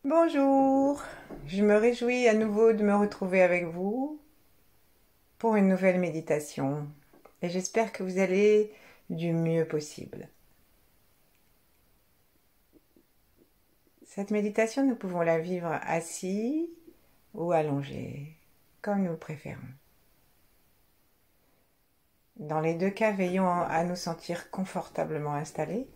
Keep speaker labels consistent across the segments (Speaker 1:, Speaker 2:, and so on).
Speaker 1: Bonjour, je me réjouis à nouveau de me retrouver avec vous pour une nouvelle méditation et j'espère que vous allez du mieux possible. Cette méditation, nous pouvons la vivre assis ou allongé, comme nous le préférons. Dans les deux cas, veillons à nous sentir confortablement installés.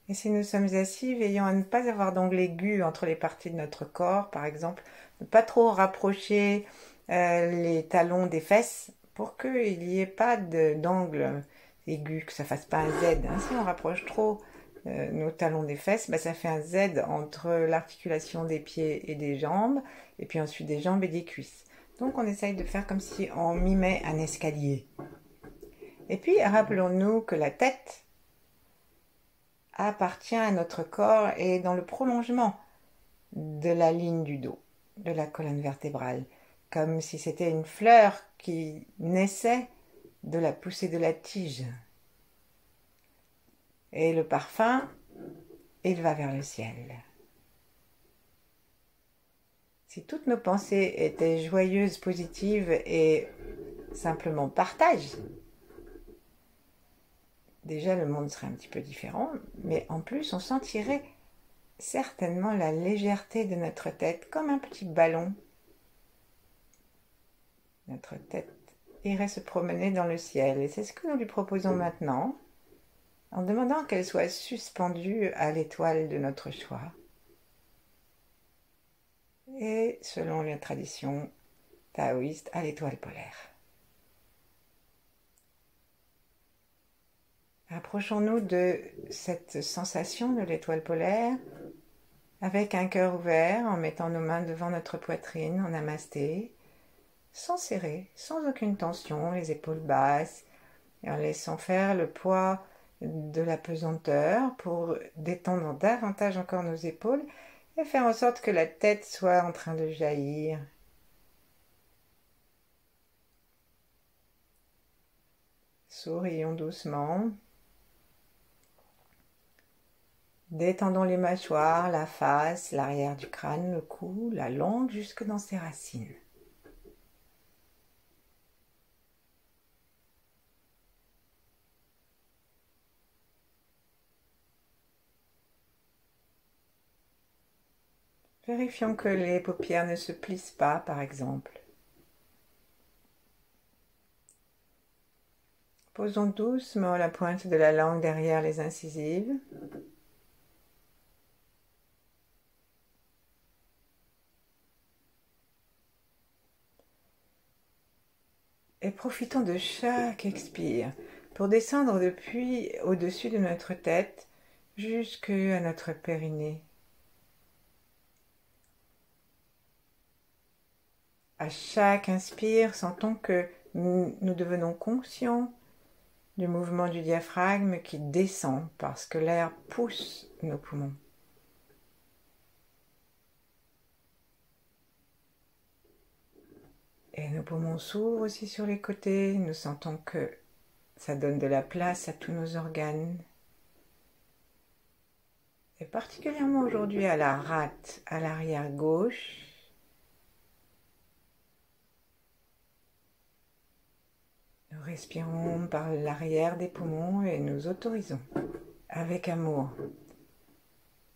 Speaker 1: Et si nous sommes assis, veillons à ne pas avoir d'angle aigu entre les parties de notre corps, par exemple, ne pas trop rapprocher les talons des fesses pour qu'il n'y ait pas d'angle aigu, que ça fasse pas un Z. Si on rapproche trop nos talons des fesses, ça fait un Z entre l'articulation des pieds et des jambes, et puis ensuite des jambes et des cuisses. Donc on essaye de faire comme si on mimait un escalier. Et puis rappelons-nous que la tête appartient à notre corps et est dans le prolongement de la ligne du dos, de la colonne vertébrale, comme si c'était une fleur qui naissait de la poussée de la tige. Et le parfum, il va vers le ciel. Si toutes nos pensées étaient joyeuses, positives et simplement partage, déjà le monde serait un petit peu différent, mais en plus on sentirait certainement la légèreté de notre tête comme un petit ballon. Notre tête irait se promener dans le ciel et c'est ce que nous lui proposons maintenant en demandant qu'elle soit suspendue à l'étoile de notre choix. Et selon la tradition taoïste, à l'étoile polaire. Approchons-nous de cette sensation de l'étoile polaire avec un cœur ouvert en mettant nos mains devant notre poitrine en namasté, sans serrer, sans aucune tension, les épaules basses et en laissant faire le poids de la pesanteur pour détendre davantage encore nos épaules et faire en sorte que la tête soit en train de jaillir. Sourions doucement. Détendons les mâchoires, la face, l'arrière du crâne, le cou, la langue jusque dans ses racines. Vérifions que les paupières ne se plissent pas, par exemple. Posons doucement la pointe de la langue derrière les incisives. Et profitons de chaque expire pour descendre depuis au-dessus de notre tête jusqu'à notre périnée. À chaque inspire, sentons que nous devenons conscients du mouvement du diaphragme qui descend parce que l'air pousse nos poumons. Et nos poumons s'ouvrent aussi sur les côtés, nous sentons que ça donne de la place à tous nos organes. Et particulièrement aujourd'hui à la rate, à l'arrière gauche. Nous respirons par l'arrière des poumons et nous autorisons, avec amour,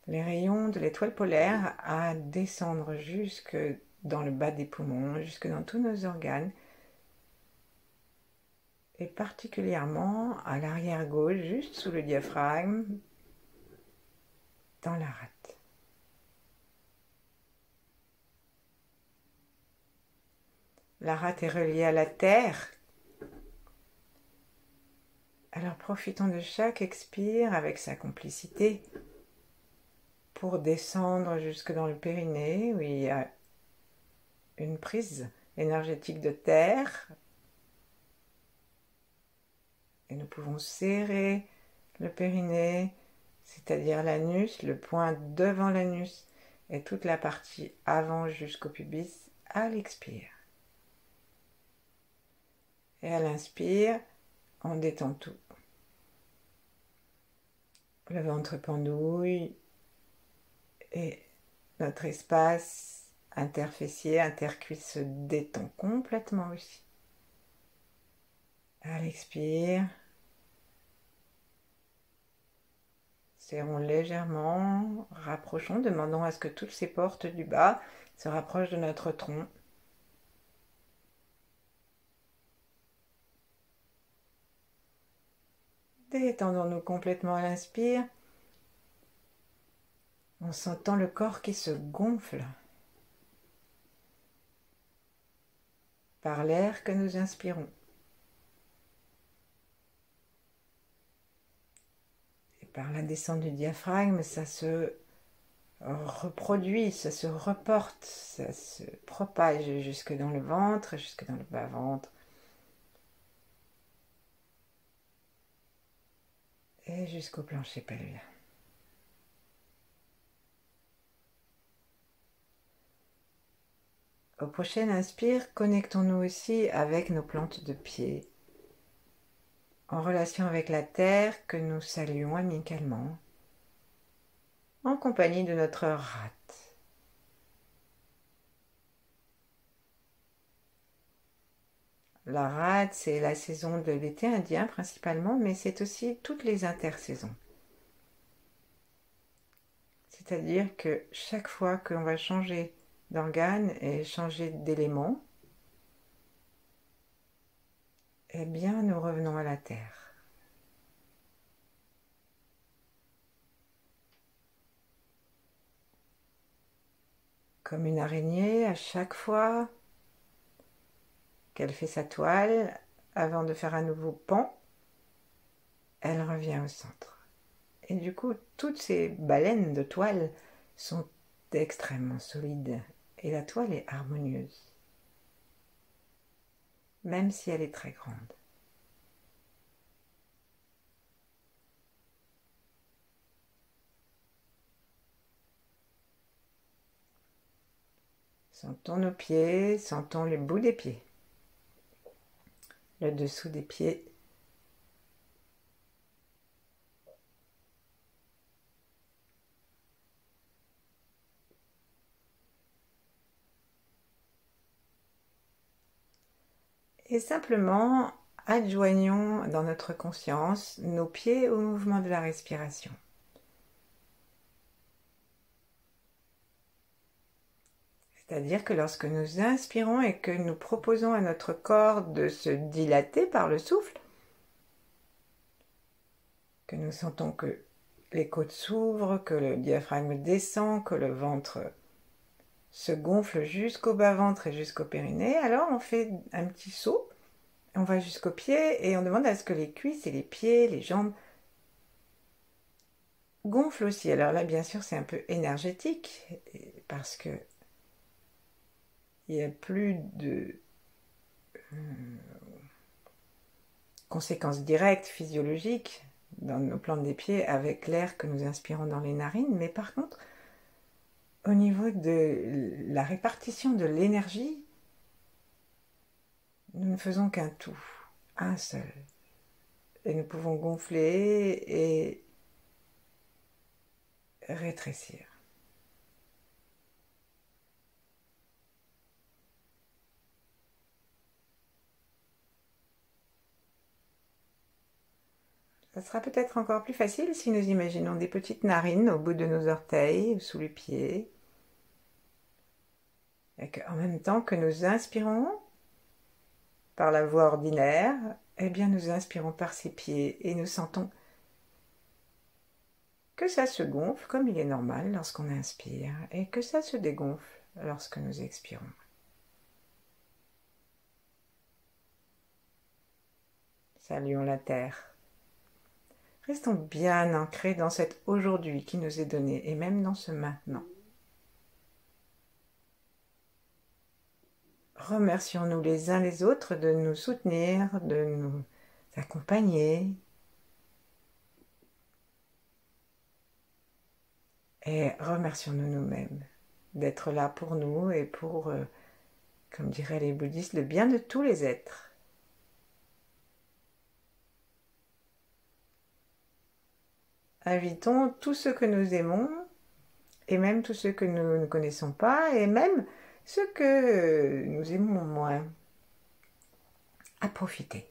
Speaker 1: les rayons de l'étoile polaire à descendre jusque dans le bas des poumons, jusque dans tous nos organes, et particulièrement à l'arrière gauche, juste sous le diaphragme, dans la rate. La rate est reliée à la terre. Alors profitons de chaque expire avec sa complicité pour descendre jusque dans le périnée où il y a une prise énergétique de terre. Et nous pouvons serrer le périnée, c'est-à-dire l'anus, le point devant l'anus et toute la partie avant jusqu'au pubis à l'expire. Et à l'inspire, on détend tout. Le ventre pendouille et Notre espace interfessier, intercuisse se détend complètement aussi. À l'expire, serrons légèrement, rapprochons, demandons à ce que toutes ces portes du bas se rapprochent de notre tronc. Détendons-nous complètement à l'inspire, en sentant le corps qui se gonfle par l'air que nous inspirons. Et par la descente du diaphragme, ça se reproduit, ça se reporte, ça se propage jusque dans le ventre, jusque dans le bas-ventre. Et jusqu'au plancher pelvien. Au prochain inspire, connectons-nous aussi avec nos plantes de pied, en relation avec la terre que nous saluons amicalement, en compagnie de notre rate. La rate, c'est la saison de l'été indien principalement, mais c'est aussi toutes les intersaisons. C'est-à-dire que chaque fois qu'on va changer d'organe et changer d'élément, eh bien nous revenons à la terre. Comme une araignée, à chaque fois qu'elle fait sa toile, avant de faire un nouveau pan, elle revient au centre. Et du coup, toutes ces baleines de toile sont extrêmement solides et la toile est harmonieuse, même si elle est très grande. Sentons nos pieds, sentons les bouts des pieds, le dessous des pieds. Et simplement adjoignons dans notre conscience nos pieds au mouvement de la respiration. C'est-à-dire que lorsque nous inspirons et que nous proposons à notre corps de se dilater par le souffle, que nous sentons que les côtes s'ouvrent, que le diaphragme descend, que le ventre se gonfle jusqu'au bas-ventre et jusqu'au périnée, alors on fait un petit saut, on va jusqu'aux pieds et on demande à ce que les cuisses et les pieds, les jambes gonflent aussi. Alors là, bien sûr, c'est un peu énergétique parce que il n'y a plus de conséquences directes physiologiques dans nos plantes des pieds avec l'air que nous inspirons dans les narines, mais par contre, au niveau de la répartition de l'énergie, nous ne faisons qu'un tout, un seul. Et nous pouvons gonfler et rétrécir. Ça sera peut-être encore plus facile si nous imaginons des petites narines au bout de nos orteils, sous les pieds. Et qu'en même temps que nous inspirons par la voie ordinaire, eh bien nous inspirons par ces pieds et nous sentons que ça se gonfle comme il est normal lorsqu'on inspire et que ça se dégonfle lorsque nous expirons. Saluons la terre. Restons bien ancrés dans cet aujourd'hui qui nous est donné et même dans ce maintenant. Remercions-nous les uns les autres de nous soutenir, de nous accompagner. Et remercions-nous nous-mêmes d'être là pour nous et pour, comme diraient les bouddhistes, le bien de tous les êtres. Invitons tous ceux que nous aimons et même tous ceux que nous ne connaissons pas, et même ceux que nous aimons moins, à profiter.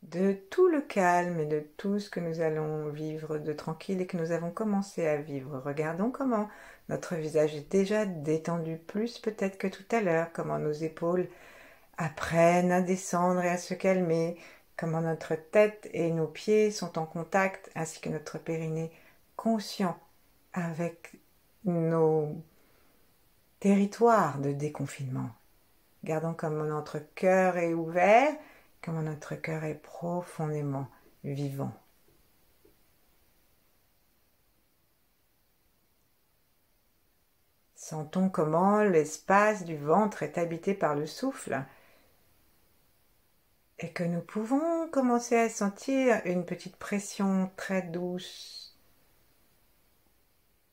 Speaker 1: De tout le calme et de tout ce que nous allons vivre de tranquille et que nous avons commencé à vivre. Regardons comment notre visage est déjà détendu plus peut-être que tout à l'heure, comment nos épaules apprennent à descendre et à se calmer, comment notre tête et nos pieds sont en contact, ainsi que notre périnée conscient avec nos territoires de déconfinement. Gardons comment notre cœur est ouvert, comment notre cœur est profondément vivant. Sentons comment l'espace du ventre est habité par le souffle et que nous pouvons commencer à sentir une petite pression très douce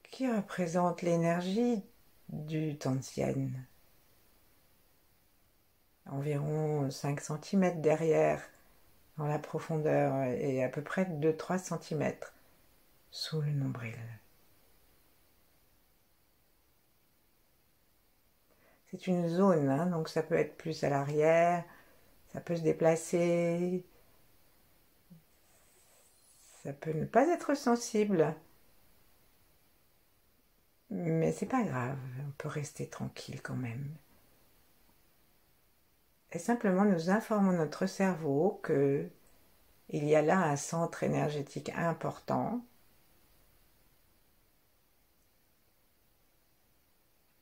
Speaker 1: qui représente l'énergie du Tantien. Environ 5 cm derrière dans la profondeur et à peu près 2-3 cm sous le nombril. C'est une zone, hein, donc ça peut être plus à l'arrière, ça peut se déplacer, ça peut ne pas être sensible, mais c'est pas grave, on peut rester tranquille quand même. Et simplement nous informons notre cerveau que il y a là un centre énergétique important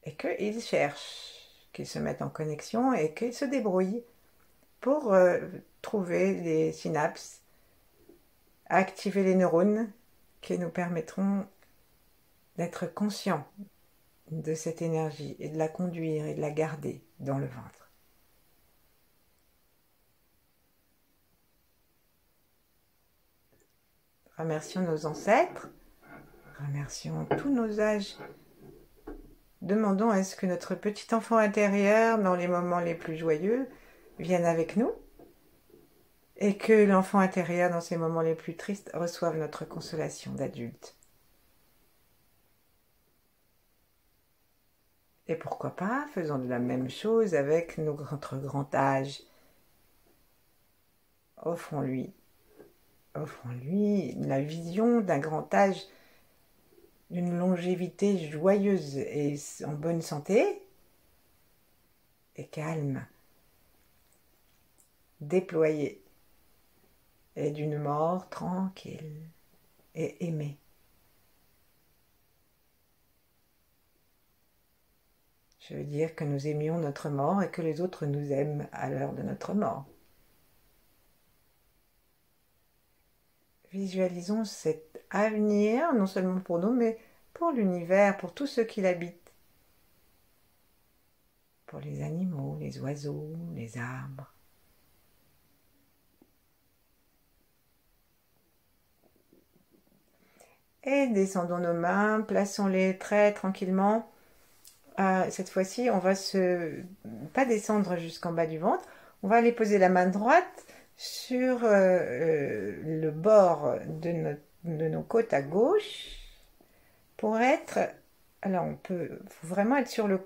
Speaker 1: et qu'il cherche, qu'il se mette en connexion et qu'il se débrouille pour trouver les synapses, activer les neurones qui nous permettront d'être conscients de cette énergie et de la conduire et de la garder dans le ventre. Remercions nos ancêtres, remercions tous nos âges. Demandons à ce que notre petit enfant intérieur, dans les moments les plus joyeux, vienne avec nous et que l'enfant intérieur, dans ces moments les plus tristes, reçoive notre consolation d'adulte. Et pourquoi pas, faisons de la même chose avec notre grand âge. Offrons-lui la vision d'un grand âge, d'une longévité joyeuse et en bonne santé, et calme, déployée, et d'une mort tranquille et aimée. Je veux dire que nous aimions notre mort et que les autres nous aiment à l'heure de notre mort. Visualisons cet avenir, non seulement pour nous, mais pour l'univers, pour tous ceux qui l'habitent. Pour les animaux, les oiseaux, les arbres. Et descendons nos mains, plaçons-les très tranquillement. Cette fois-ci, on va pas descendre jusqu'en bas du ventre, on va aller poser la main droite sur le bord de nos côtes à gauche pour être... Alors, faut vraiment être sur le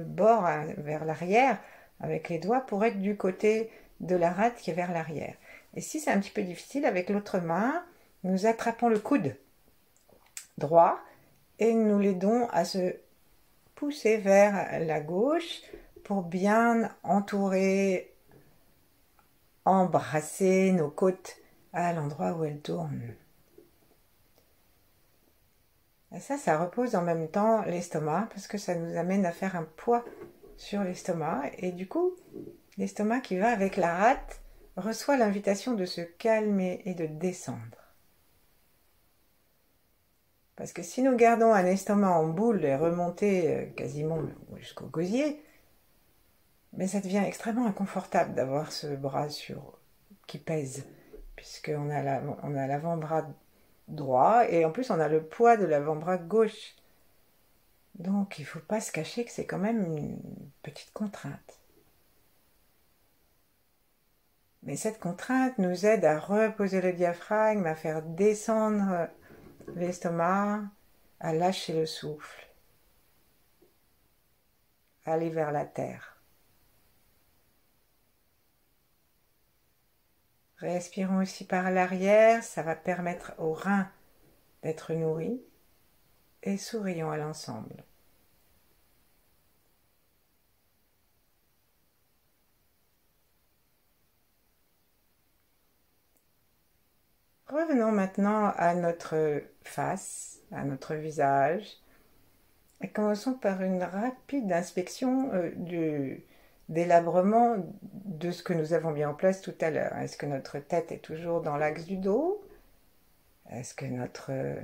Speaker 1: bord vers l'arrière avec les doigts pour être du côté de la rate qui est vers l'arrière. Et si c'est un petit peu difficile, avec l'autre main, nous attrapons le coude droit et nous l'aidons à se pousser vers la gauche pour bien entourer, embrasser nos côtes à l'endroit où elles tournent. Et ça repose en même temps l'estomac parce que ça nous amène à faire un poids sur l'estomac et du coup, l'estomac qui va avec la rate reçoit l'invitation de se calmer et de descendre. Parce que si nous gardons un estomac en boule et remonté quasiment jusqu'au gosier, mais ça devient extrêmement inconfortable d'avoir ce bras qui pèse, puisqu'on a l'avant-bras droit et en plus on a le poids de l'avant-bras gauche. Donc il ne faut pas se cacher que c'est quand même une petite contrainte. Mais cette contrainte nous aide à reposer le diaphragme, à faire descendre l'estomac, à lâcher le souffle, à aller vers la terre. Respirons aussi par l'arrière, ça va permettre aux reins d'être nourris et sourions à l'ensemble. Revenons maintenant à notre face, à notre visage, et commençons par une rapide inspection du délabrement de ce que nous avons mis en place tout à l'heure. Est-ce que notre tête est toujours dans l'axe du dos? Est-ce que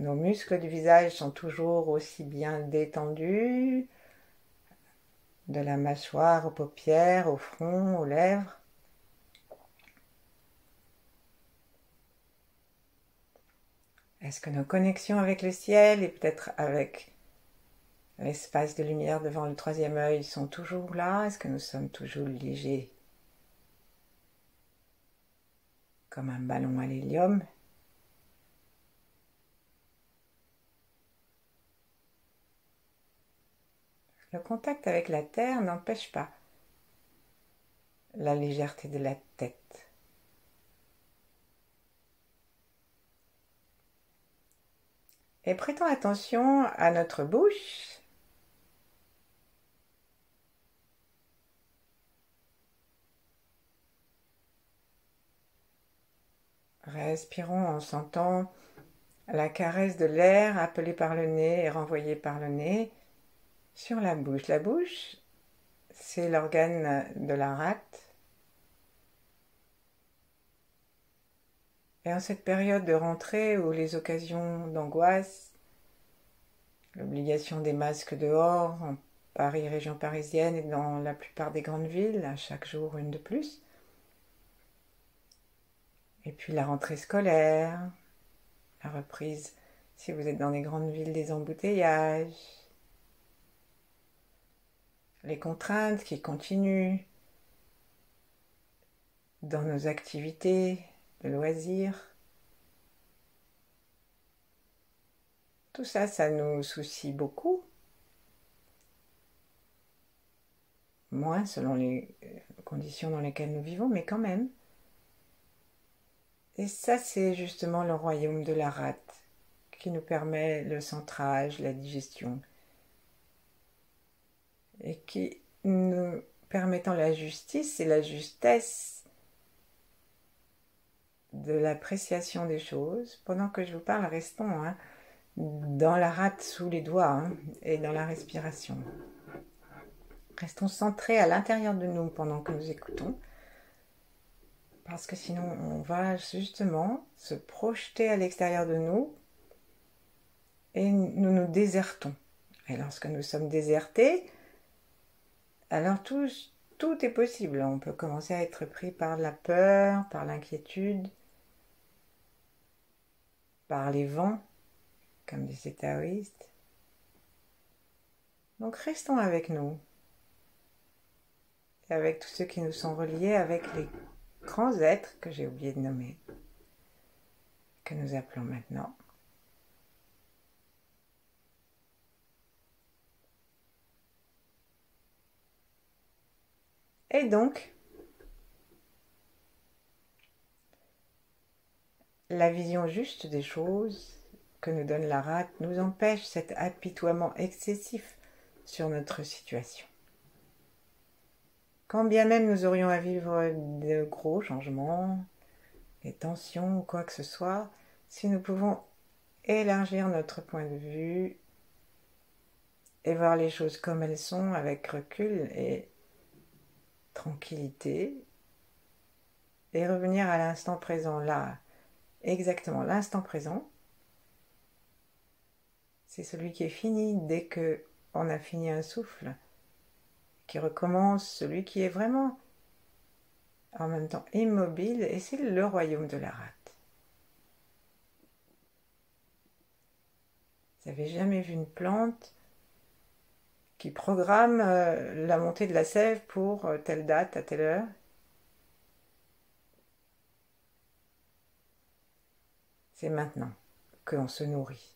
Speaker 1: nos muscles du visage sont toujours aussi bien détendus? De la mâchoire aux paupières, au front, aux lèvres? Est-ce que nos connexions avec le ciel et peut-être avec l'espace de lumière devant le troisième œil sont toujours là? Est-ce que nous sommes toujours légers comme un ballon à l'hélium? Le contact avec la terre n'empêche pas la légèreté de la tête. Et prêtons attention à notre bouche. Respirons en sentant la caresse de l'air appelé par le nez et renvoyé par le nez sur la bouche. La bouche, c'est l'organe de la rate. Et en cette période de rentrée où les occasions d'angoisse, l'obligation des masques dehors, en Paris, région parisienne et dans la plupart des grandes villes, à chaque jour une de plus, et puis la rentrée scolaire, la reprise, si vous êtes dans les grandes villes, des embouteillages, les contraintes qui continuent dans nos activités de loisirs. Tout ça, ça nous soucie beaucoup, moins selon les conditions dans lesquelles nous vivons, mais quand même. Et ça, c'est justement le royaume de la rate qui nous permet le centrage, la digestion, et qui nous permettant la justice et la justesse de l'appréciation des choses. Pendant que je vous parle, restons dans la rate sous les doigts et dans la respiration. Restons centrés à l'intérieur de nous pendant que nous écoutons, parce que sinon on va justement se projeter à l'extérieur de nous et nous nous désertons. Et lorsque nous sommes désertés, alors tout est possible. On peut commencer à être pris par la peur, par l'inquiétude, par les vents, comme disait taoïste. Donc restons avec nous, et avec tous ceux qui nous sont reliés, avec les grands êtres que j'ai oublié de nommer, que nous appelons maintenant. Et donc, la vision juste des choses que nous donne la rate nous empêche cet apitoiement excessif sur notre situation. Quand bien même nous aurions à vivre de gros changements, des tensions ou quoi que ce soit, si nous pouvons élargir notre point de vue et voir les choses comme elles sont avec recul et tranquillité et revenir à l'instant présent là, exactement l'instant présent, c'est celui qui est fini dès que on a fini un souffle, qui recommence, celui qui est vraiment en même temps immobile, et c'est le royaume de la rate. Vous n'avez jamais vu une plante qui programme la montée de la sève pour telle date à telle heure? C'est maintenant qu'on se nourrit.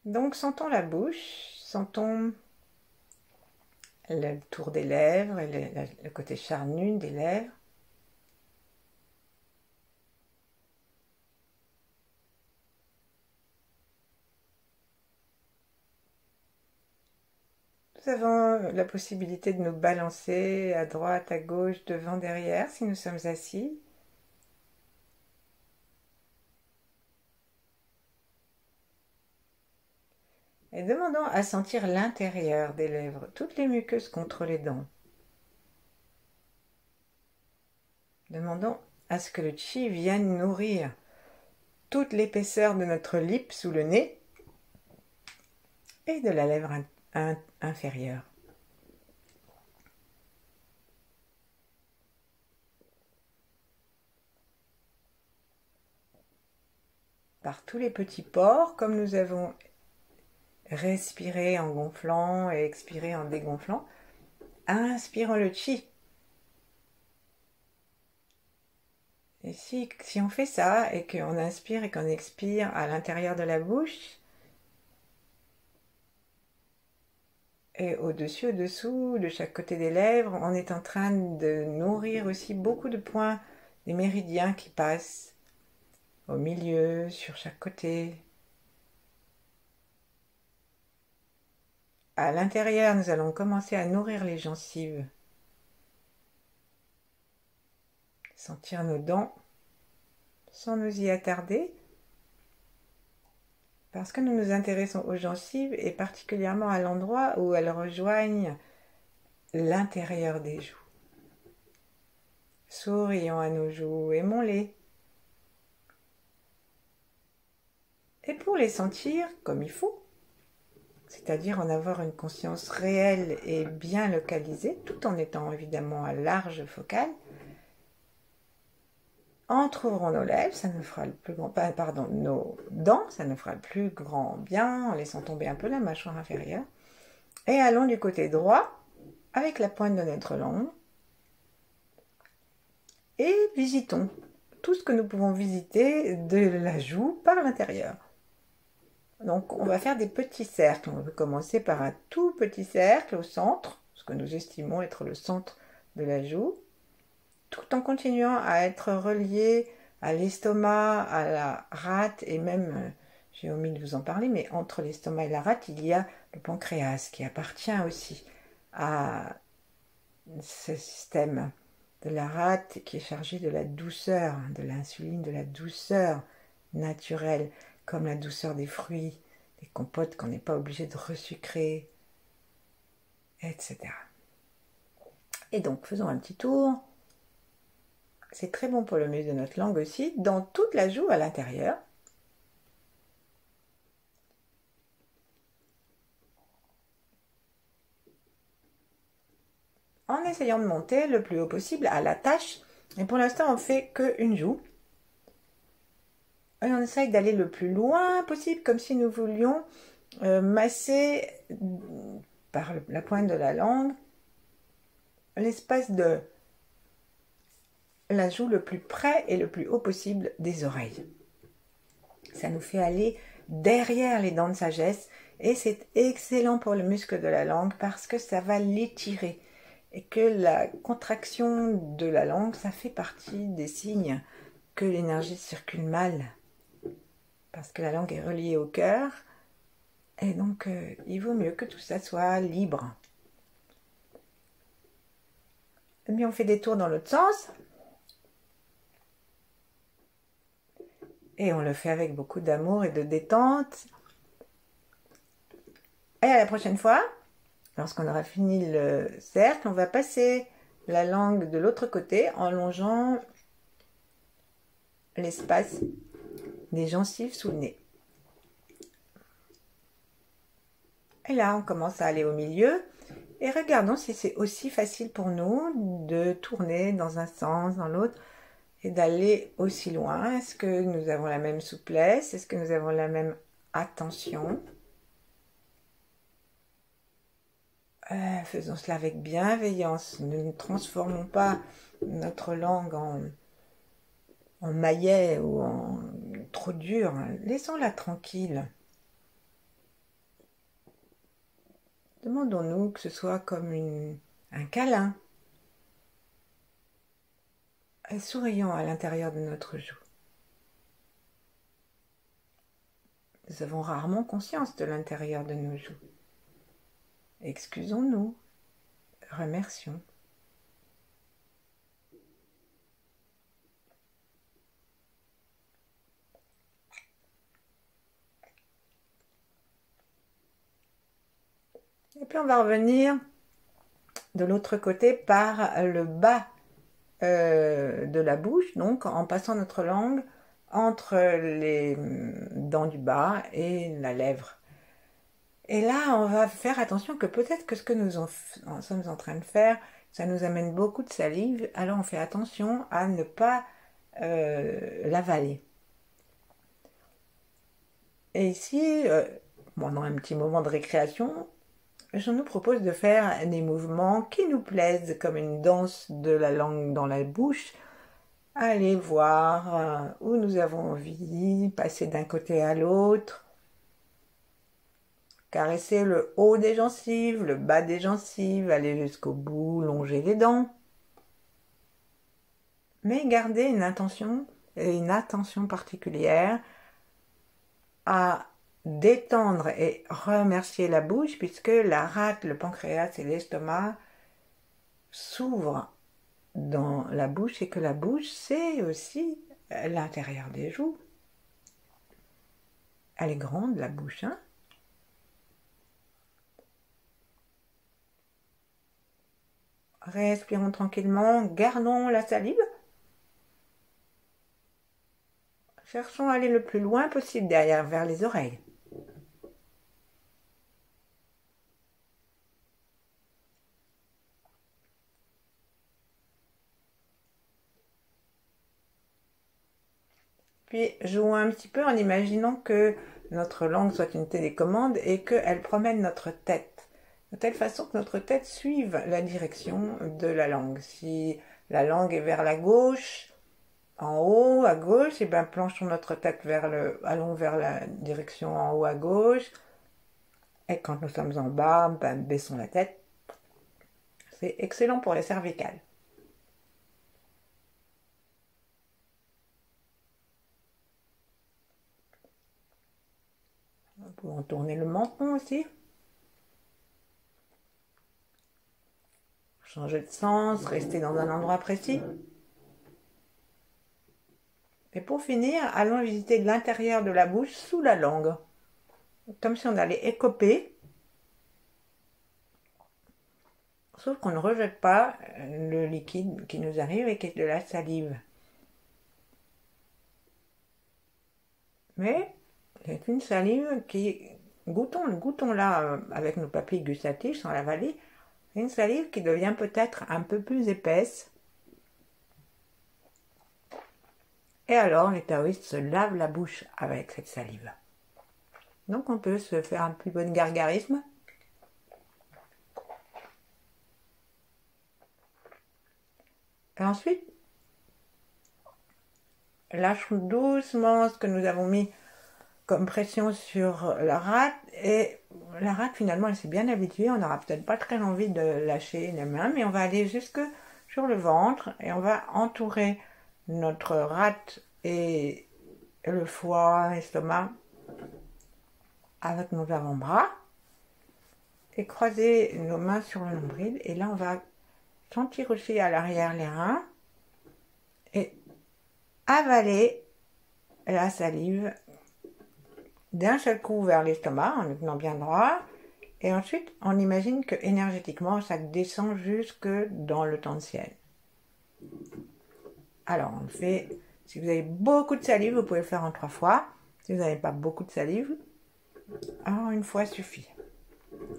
Speaker 1: Donc sentons la bouche, sentons le tour des lèvres et le côté charnu des lèvres. Nous avons la possibilité de nous balancer à droite, à gauche, devant, derrière si nous sommes assis. Et demandons à sentir l'intérieur des lèvres, toutes les muqueuses contre les dents. Demandons à ce que le chi vienne nourrir toute l'épaisseur de notre lip sous le nez et de la lèvre inférieure. Par tous les petits pores, comme nous avons respiré en gonflant et expiré en dégonflant, inspirons le chi. Et si on fait ça et qu'on inspire et qu'on expire à l'intérieur de la bouche et au-dessus, au-dessous, de chaque côté des lèvres, on est en train de nourrir aussi beaucoup de points, des méridiens qui passent au milieu, sur chaque côté. À l'intérieur, nous allons commencer à nourrir les gencives. Sentir nos dents sans nous y attarder. Parce que nous nous intéressons aux gencives et particulièrement à l'endroit où elles rejoignent l'intérieur des joues. Sourions à nos joues, aimons-les. Et pour les sentir comme il faut, c'est-à-dire en avoir une conscience réelle et bien localisée, tout en étant évidemment à large focale, entrouvrons nos lèvres, ça nous fera le plus grand, pardon, nos dents, ça nous fera le plus grand bien, en laissant tomber un peu la mâchoire inférieure. Et allons du côté droit, avec la pointe de notre langue, et visitons tout ce que nous pouvons visiter de la joue par l'intérieur. Donc on va faire des petits cercles, on va commencer par un tout petit cercle au centre, ce que nous estimons être le centre de la joue, tout en continuant à être relié à l'estomac, à la rate et même, j'ai omis de vous en parler, mais entre l'estomac et la rate, il y a le pancréas qui appartient aussi à ce système de la rate qui est chargé de la douceur, de l'insuline, de la douceur naturelle, comme la douceur des fruits, des compotes qu'on n'est pas obligé de resucrer, etc. Et donc, faisons un petit tour. C'est très bon pour le muscle de notre langue aussi, dans toute la joue à l'intérieur. En essayant de monter le plus haut possible à la tâche. Et pour l'instant, on fait qu'une joue. Et on essaye d'aller le plus loin possible, comme si nous voulions masser par la pointe de la langue l'espace de la joue le plus près et le plus haut possible des oreilles. Ça nous fait aller derrière les dents de sagesse et c'est excellent pour le muscle de la langue parce que ça va l'étirer et que la contraction de la langue, ça fait partie des signes que l'énergie circule mal parce que la langue est reliée au cœur et donc il vaut mieux que tout ça soit libre. Et bien on fait des tours dans l'autre sens et on le fait avec beaucoup d'amour et de détente. Et à la prochaine fois, lorsqu'on aura fini le cercle, on va passer la langue de l'autre côté en longeant l'espace des gencives sous le nez. Et là, on commence à aller au milieu et regardons si c'est aussi facile pour nous de tourner dans un sens, dans l'autre et d'aller aussi loin. Est-ce que nous avons la même souplesse? Est-ce que nous avons la même attention? Faisons cela avec bienveillance. Ne transformons pas notre langue en maillet ou en trop dur. Laissons-la tranquille. Demandons-nous que ce soit comme un câlin. Et sourions à l'intérieur de notre joue. Nous avons rarement conscience de l'intérieur de nos joues. Excusons-nous, remercions. Et puis on va revenir de l'autre côté par le bas de la bouche, donc en passant notre langue entre les dents du bas et la lèvre. Et là, on va faire attention que peut-être que ce que nous sommes en train de faire, ça nous amène beaucoup de salive, alors on fait attention à ne pas l'avaler. Et ici, pendant un petit moment de récréation, je nous propose de faire des mouvements qui nous plaisent, comme une danse de la langue dans la bouche. Allez voir où nous avons envie, passer d'un côté à l'autre, caresser le haut des gencives, le bas des gencives, aller jusqu'au bout, longer les dents. Mais garder une attention particulière à détendre et remercier la bouche, puisque la rate, le pancréas et l'estomac s'ouvrent dans la bouche et que la bouche, c'est aussi l'intérieur des joues. Elle est grande, la bouche, hein? Respirons tranquillement, gardons la salive. Cherchons à aller le plus loin possible derrière, vers les oreilles. Puis jouons un petit peu en imaginant que notre langue soit une télécommande et qu'elle promène notre tête, de telle façon que notre tête suive la direction de la langue. Si la langue est vers la gauche, en haut, à gauche, et bien planchons notre tête allons vers la direction en haut à gauche. Et quand nous sommes en bas, ben, baissons la tête. C'est excellent pour les cervicales. Nous pouvons tourner le menton aussi. Changer de sens, rester dans un endroit précis. Et pour finir, allons visiter l'intérieur de la bouche sous la langue. Comme si on allait écoper. Sauf qu'on ne rejette pas le liquide qui nous arrive et qui est de la salive. Mais c'est une salive qui, goûtons-la avec nos papilles gustatives sans l'avaler. C'est une salive qui devient peut-être un peu plus épaisse. Et alors les taoïstes se lavent la bouche avec cette salive. Donc on peut se faire un plus bon gargarisme. Et ensuite, lâchons doucement ce que nous avons mis comme pression sur la rate. Et la rate, finalement, elle s'est bien habituée. On n'aura peut-être pas très envie de lâcher les mains, mais on va aller jusque sur le ventre et on va entourer notre rate et le foie, l'estomac avec nos avant-bras et croiser nos mains sur le nombril. Et là, on va sentir aussi à l'arrière les reins et avaler la salive d'un seul coup vers l'estomac en le tenant bien droit. Et ensuite, on imagine que énergétiquement, ça descend jusque dans le tantienne. Alors, on le fait. Si vous avez beaucoup de salive, vous pouvez le faire en 3 fois. Si vous n'avez pas beaucoup de salive, alors une fois suffit.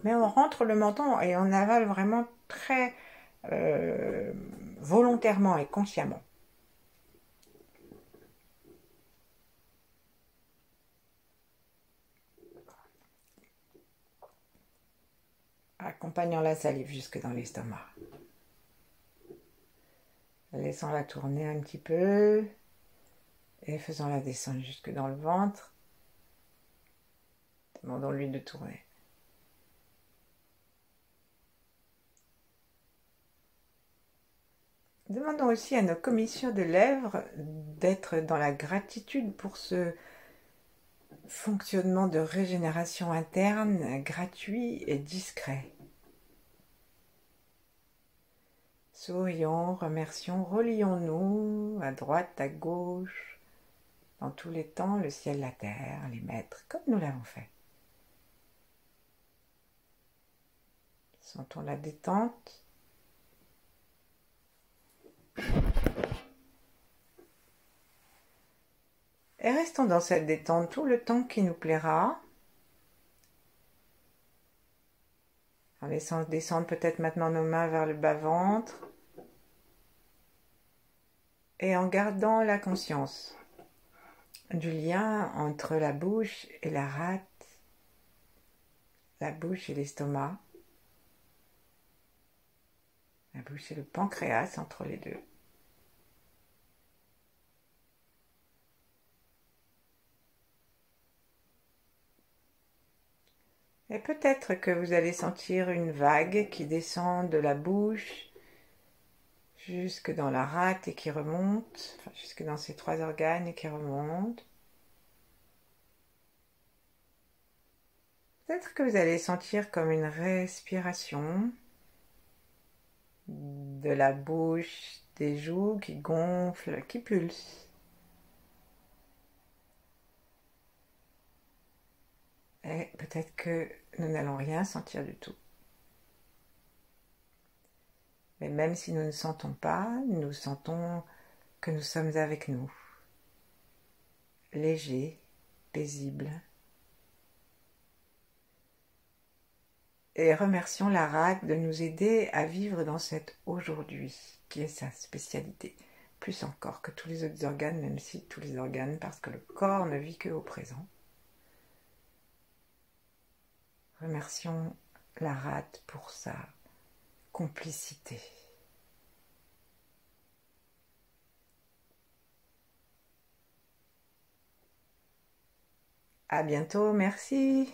Speaker 1: Mais on rentre le menton et on avale vraiment très volontairement et consciemment. accompagnant la salive jusque dans l'estomac. Laissons-la tourner un petit peu et faisons-la descendre jusque dans le ventre. Demandons-lui de tourner. Demandons aussi à nos commissures de lèvres d'être dans la gratitude pour ce fonctionnement de régénération interne gratuit et discret. Sourions, remercions, relions-nous à droite, à gauche, dans tous les temps, le ciel, la terre, les maîtres, comme nous l'avons fait. Sentons la détente. Et restons dans cette détente tout le temps qui nous plaira. En laissant descendre peut-être maintenant nos mains vers le bas-ventre. Et en gardant la conscience du lien entre la bouche et la rate, la bouche et l'estomac, la bouche et le pancréas entre les deux. Et peut-être que vous allez sentir une vague qui descend de la bouche jusque dans la rate et qui remonte, enfin jusque dans ces trois organes et qui remonte. Peut-être que vous allez sentir comme une respiration de la bouche, des joues qui gonflent, qui pulsent. Et peut-être que nous n'allons rien sentir du tout. Mais même si nous ne sentons pas, nous sentons que nous sommes avec nous, légers, paisibles. Et remercions la rate de nous aider à vivre dans cet aujourd'hui, qui est sa spécialité, plus encore que tous les autres organes, même si tous les organes, parce que le corps ne vit qu'au présent. Remercions la rate pour sa complicité. À bientôt, merci.